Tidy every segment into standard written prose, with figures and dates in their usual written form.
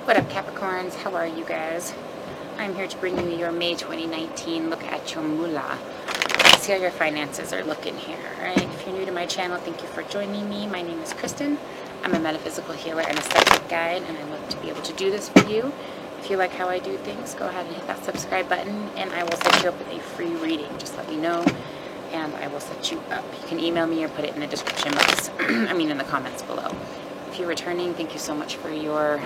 What up, Capricorns? How are you guys? I'm here to bring you your May 2019 look at your moolah. Let's see how your finances are looking here, alright? If you're new to my channel, thank you for joining me. My name is Kristen. I'm a metaphysical healer and a psychic guide, and I love to be able to do this for you. If you like how I do things, go ahead and hit that subscribe button, and I will set you up with a free reading. Just let me know, and I will set you up. You can email me or put it in the description box, in the comments below. If you're returning, thank you so much for your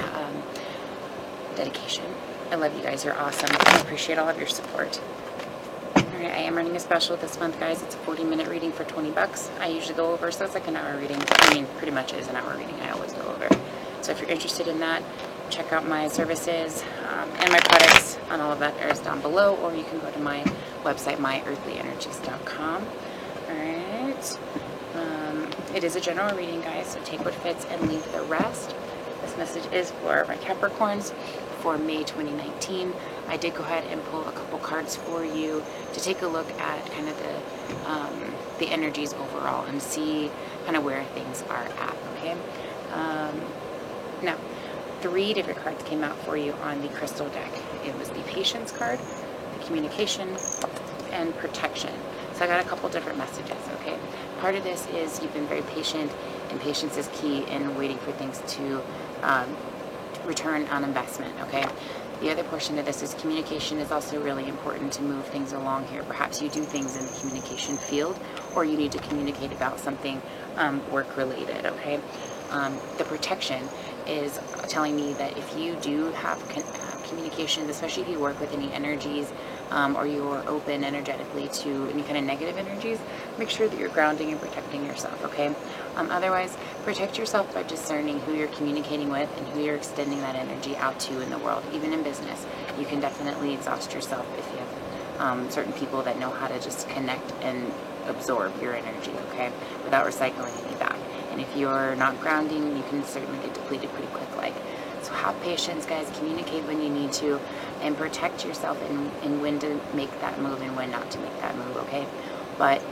dedication. I love you guys. You're awesome. I appreciate all of your support. Alright, I am running a special this month, guys. It's a 40-minute reading for 20 bucks. I usually go over, so it's like an hour reading. Pretty much is an hour reading. I always go over. So if you're interested in that, check out my services and my products, and all of that is down below, or you can go to my website, myearthlyenergies.com. Alright. It is a general reading, guys, so take what fits and leave the rest. This message is for my Capricorns for May 2019. I did go ahead and pull a couple cards for you to take a look at kind of the energies overall and see kind of where things are at, okay? Now, 3 different cards came out for you on the crystal deck. It was the patience card, the communication, and protection. So I got a couple different messages, okay? Part of this is you've been very patient, and patience is key in waiting for things to return on investment, okay? The other portion of this is communication is also really important to move things along here. Perhaps you do things in the communication field, or you need to communicate about something work-related, okay? The protection is telling me that if you do have communication, especially if you work with any energies or you're open energetically to any kind of negative energies, make sure that you're grounding and protecting yourself, okay? Otherwise, protect yourself by discerning who you're communicating with and who you're extending that energy out to in the world. Even in business, you can definitely exhaust yourself if you have certain people that know how to just connect and absorb your energy, okay, without recycling any back. And if you're not grounding, you can certainly get depleted pretty quick. So have patience, guys. Communicate when you need to, and protect yourself in when to make that move and when not to make that move, okay? But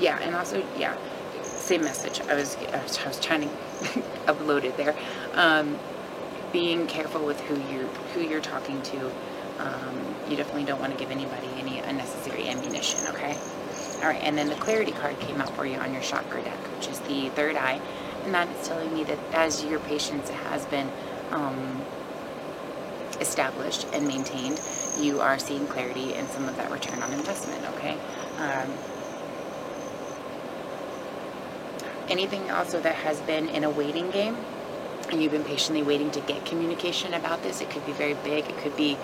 yeah, and also, yeah, same message. I was trying to upload it there. Being careful with who you're talking to. You definitely don't want to give anybody any unnecessary ammunition, okay? All right, and then the clarity card came out for you on your chakra deck, which is the third eye, and that is telling me that as your patience has been established and maintained, you are seeing clarity in some of that return on investment, okay? Anything also that has been in a waiting game, and you've been patiently waiting to get communication about this, it could be very big, it could be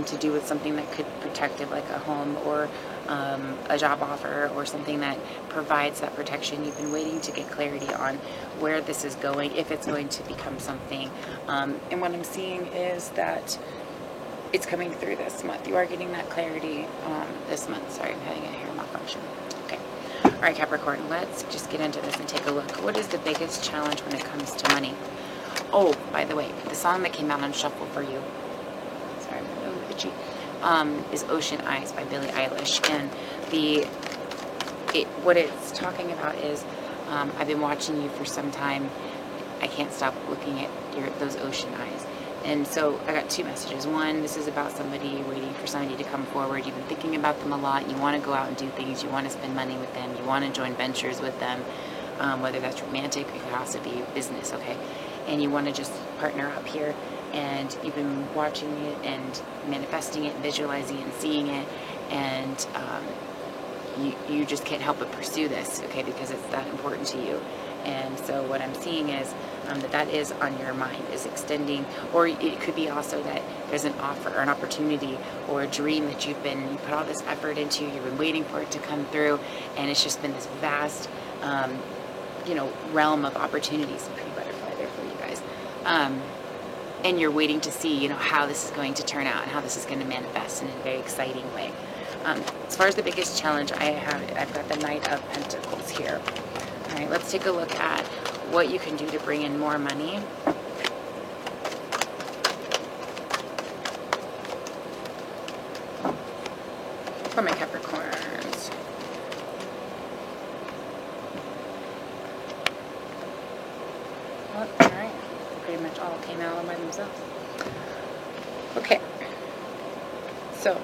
to do with something that could protect it, like a home or a job offer or something that provides that protection. You've been waiting to get clarity on where this is going, if it's going to become something. And what I'm seeing is that it's coming through this month. You are getting that clarity this month. Sorry, I'm having a hair malfunction. Okay. All right, Capricorn, let's just get into this and take a look. What is the biggest challenge when it comes to money? Oh, by the way, the song that came out on Shuffle for you, sorry, I'm a little itchy, is Ocean Eyes by Billie Eilish. And what it's talking about is, I've been watching you for some time. I can't stop looking at those ocean eyes. And so I got 2 messages. One, this is about somebody waiting for somebody to come forward. You've been thinking about them a lot. You want to go out and do things. You want to spend money with them. You want to join ventures with them, whether that's romantic, it could also be business, okay? And you want to just partner up here, and you've been watching it and manifesting it, visualizing it and seeing it, and you just can't help but pursue this, okay, because it's that important to you. And so what I'm seeing is that is on your mind, is extending, or it could be also that there's an offer or an opportunity or a dream that you put all this effort into, you've been waiting for it to come through, and it's just been this vast realm of opportunities. Pretty butterfly there for you guys. And you're waiting to see, how this is going to turn out and how this is going to manifest in a very exciting way. As far as the biggest challenge I've got the Knight of Pentacles here. All right, let's take a look at what you can do to bring in more money. for my Capricorns. Well, alright. Pretty much all came out all by themselves. Okay. So,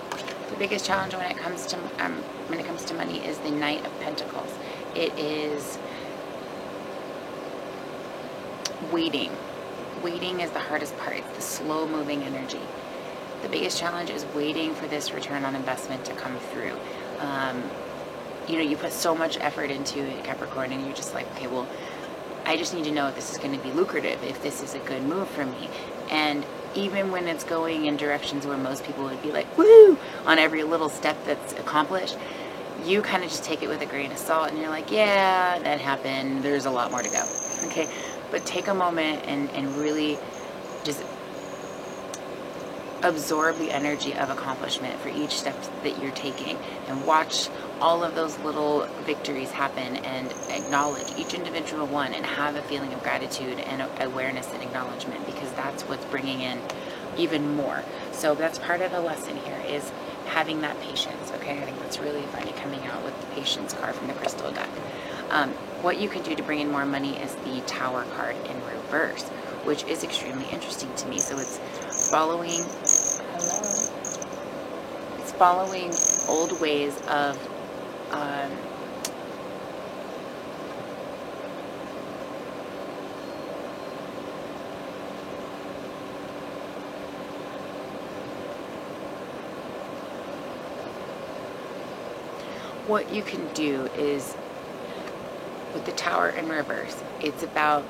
the biggest challenge when it comes to money is the Knight of Pentacles. It is waiting. Waiting is the hardest part. It's the slow-moving energy. The biggest challenge is waiting for this return on investment to come through. You know, you put so much effort into it, Capricorn, and you're just like, okay, well, I just need to know if this is going to be lucrative, if this is a good move for me. And even when it's going in directions where most people would be like, woo, on every little step that's accomplished, you kind of just take it with a grain of salt and you're like, yeah, that happened. There's a lot more to go. Okay. But take a moment and really just absorb the energy of accomplishment for each step that you're taking, and watch all of those little victories happen and acknowledge each individual one and have a feeling of gratitude and awareness and acknowledgement, because that's what's bringing in even more. So that's part of the lesson here, is having that patience. Okay, I think that's really funny coming out with the patience card from the crystal deck. What you can do to bring in more money is the Tower card in reverse, which is extremely interesting to me. So it's following, it's following old ways of what you can do is, with the Tower in reverse, it's about,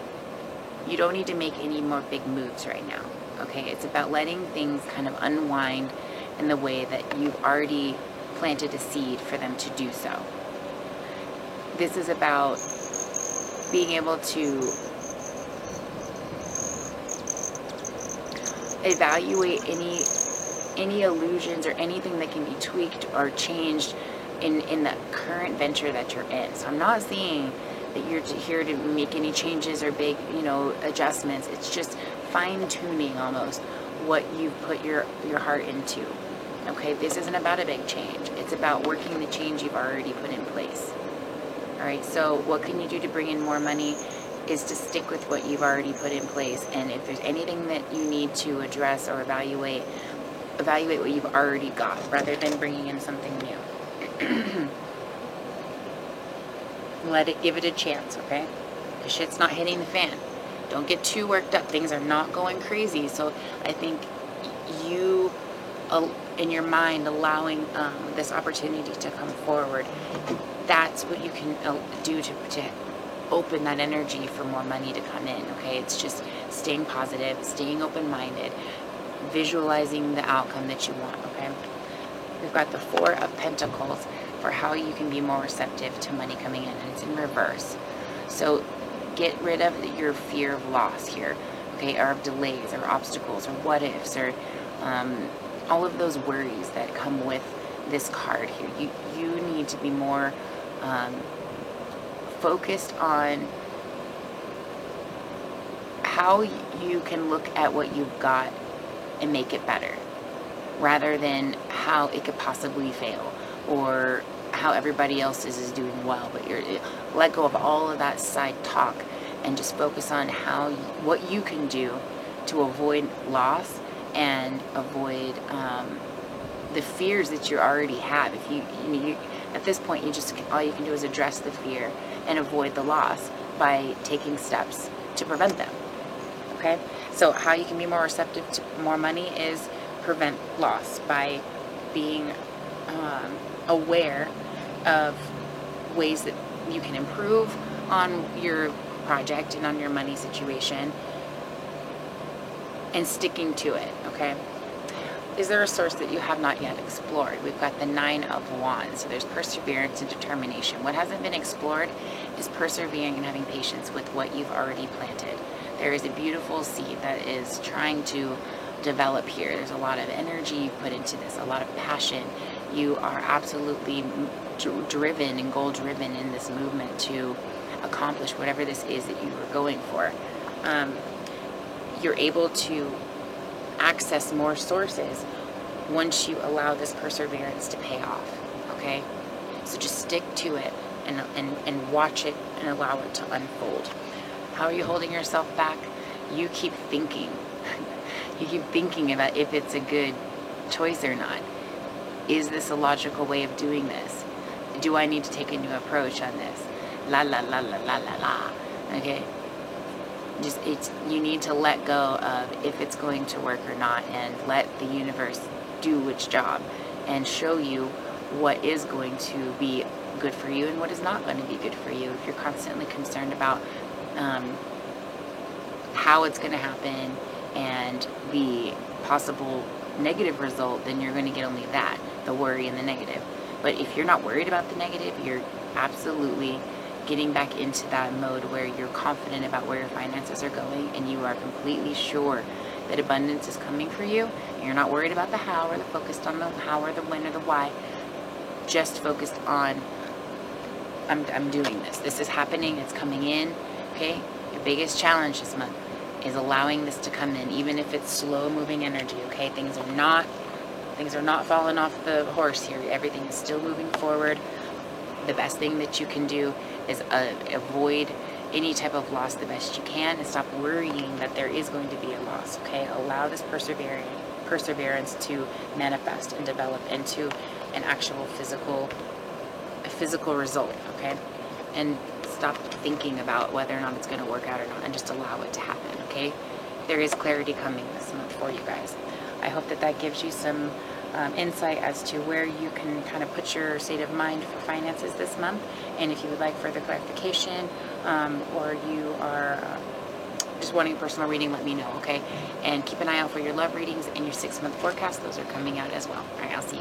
you don't need to make any more big moves right now. Okay, it's about letting things kind of unwind in the way that you've already planted a seed for them to do so. This is about being able to evaluate any illusions or anything that can be tweaked or changed in the current venture that you're in. So I'm not seeing that you're here to make any changes or big, you know, adjustments. It's just fine-tuning almost what you've put your heart into. Okay, this isn't about a big change. It's about working the change you've already put in place. All right, so what can you do to bring in more money is to stick with what you've already put in place. And if there's anything that you need to address or evaluate what you've already got rather than bringing in something new. Give it a chance, okay? The shit's not hitting the fan. Don't get too worked up. Things are not going crazy. So I think you, in your mind, allowing this opportunity to come forward, that's what you can do to open that energy for more money to come in, okay? It's just staying positive, staying open-minded, visualizing the outcome that you want, okay? We've got the Four of Pentacles for how you can be more receptive to money coming in, and it's in reverse. So get rid of your fear of loss here, okay, or of delays or obstacles or what ifs or all of those worries that come with this card here. You need to be more focused on how you can look at what you've got and make it better, rather than how it could possibly fail or how everybody else is doing well. But let go of all of that side talk and just focus on what you can do to avoid loss and avoid the fears that you already have. If you at this point, all you can do is address the fear and avoid the loss by taking steps to prevent them. Okay, so how you can be more receptive to more money is prevent loss by being aware of ways that you can improve on your project and on your money situation and sticking to it, okay? Is there a source that you have not yet explored? We've got the Nine of Wands, so there's perseverance and determination. What hasn't been explored is persevering and having patience with what you've already planted. There is a beautiful seed that is trying to develop here. There's a lot of energy you put into this, a lot of passion. You are absolutely driven and goal driven in this movement to accomplish whatever this is that you were going for. You're able to access more sources once you allow this perseverance to pay off. okay? So just stick to it and watch it and allow it to unfold. How are you holding yourself back? You keep thinking. You keep thinking about if it's a good choice or not. Is this a logical way of doing this? Do I need to take a new approach on this? La la la la la la la. Okay? You need to let go of if it's going to work or not, and let the universe do its job and show you what is going to be good for you and what is not going to be good for you. If you're constantly concerned about how it's going to happen and the possible negative result, then you're going to get only that, the worry and the negative. But if you're not worried about the negative, you're absolutely getting back into that mode where you're confident about where your finances are going and you are completely sure that abundance is coming for you. You're not worried about the how or the focused on the how or the when or the why. Just focused on, I'm doing this. This is happening. It's coming in. Okay? Your biggest challenge this month is allowing this to come in, even if it's slow moving energy. Okay? Things are not falling off the horse here. Everything is still moving forward. The best thing that you can do is avoid any type of loss the best you can, and stop worrying that there is going to be a loss. Okay? Allow this perseverance to manifest and develop into an actual physical result. Okay? And stop thinking about whether or not it's going to work out or not, and just allow it to happen. Okay? There is clarity coming this month for you guys. I hope that gives you some insight as to where you can kind of put your state of mind for finances this month. And if you would like further clarification, or you are just wanting a personal reading, let me know, okay? And keep an eye out for your love readings and your 6-month forecast. Those are coming out as well. All right, I'll see you.